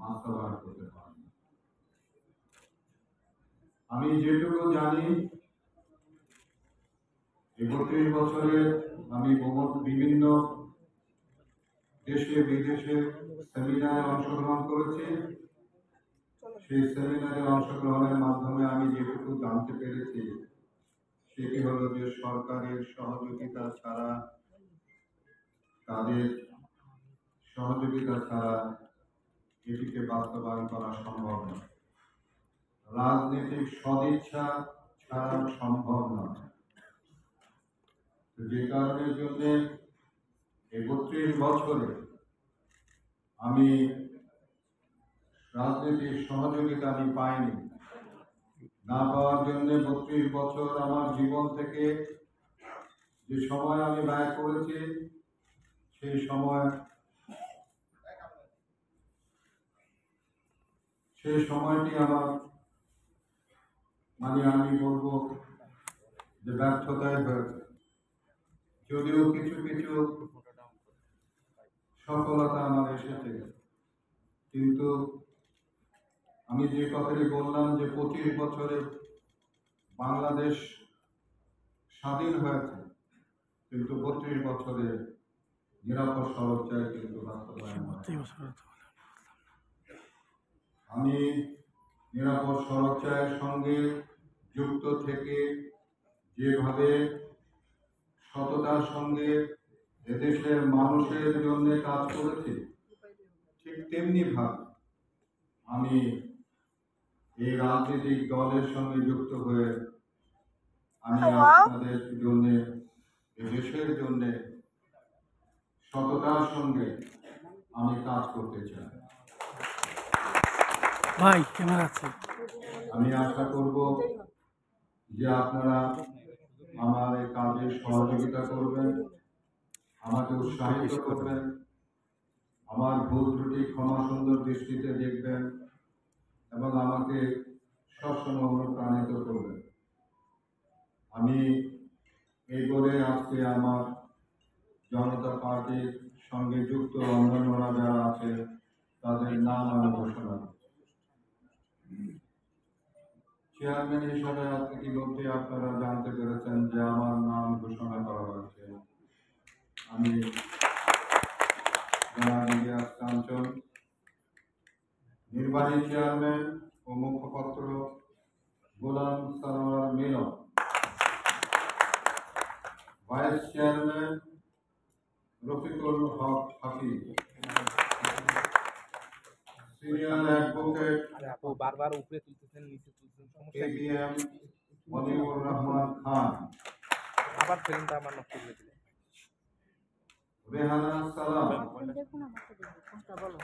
বাস্তবায়ন করতে পারি। আমি যেটুকু জানি, ৩১ বছরে আমি বিভিন্ন দেশে বিদেশে সেমিনারে অংশগ্রহণ করেছি। সেই সেমিনারে অংশগ্রহণের মাধ্যমে আমি যেটুকু জানতে পেরেছি সেটি হলো যে সরকারের সহযোগিতা ছাড়া, তাদের সহযোগিতা ছাড়া এটিকে বাস্তবায়ন করা সম্ভব নয়। রাজনৈতিক সদিচ্ছা ছাড়া সম্ভব নয়। যে কারণের জন্য ৩১ বছরে আমি রাজনৈতিক সহযোগিতা আমি পাইনি। না পাওয়ার জন্য ৩২ বছর আমার জীবন থেকে যে সময় আমি ব্যয় করেছি, সেই সময়টি আমার আমি বলবো যে ব্যর্থতায় হয়েছে। যদিও কিছু কিছু সফলতা আমার এসেছে, কিন্তু আমি যে কথাটি বললাম যে ২৫ বছরে বাংলাদেশ স্বাধীন হয়েছে, কিন্তু ৩২ বছরে নিরাপদ সড়ক চাই কিন্তু বাস্তবায়ন হয়। আমি নিরাপদ সড়ক চায়ের সঙ্গে যুক্ত থেকে যেভাবে সততার সঙ্গে এদেশের মানুষের জন্য কাজ করেছি, ঠিক তেমনি ভাবে আমি এই রাজনৈতিক দলের সঙ্গে যুক্ত হয়ে আমি আপনাদের জন্য, দেশের জন্য সততার সঙ্গে আমি কাজ করতে চাই। ভাই ক্যামেরা আছে। আমি আশা করব যে আপনারা আমার এই কাজে সহযোগিতা করবেন, আমাকে উৎসাহিত করবেন, আমার ভুল ত্রুটি ক্ষমা সুন্দর দৃষ্টিতে দেখবেন এবং আমাকে সবসময় অনুপ্রাণিত করবেন। আমি এই বলে আজকে আমার জনতা পার্টির সঙ্গে যুক্ত অন্যান্যরা যারা আছে তাদের নাম আমি ঘোষণা করছি। চেয়ারম্যান হিসাবে আজকে ইতিমধ্যে আপনারা জানতে পেরেছেন যে আমার নাম ঘোষণা করা হয়েছে। আমি কাঞ্চন, নির্বাহী চেয়ারম্যান ও মুখপাত্র গোলাম সারোয়ার মিলন, ভাইস চেয়ারম্যান রফিকুল হক হাফিজ, সিনিয়র অ্যাডভোকেট বারবার উপরে তুলতেছেন নিচে তুলতেছেন, সমস্যা কি? এবিএম মনিউর রহমান খান, আবার ফিল্মটা আমার নষ্ট করে দিলেন। রেহানা সালাম, দেখুন আমাকে বলো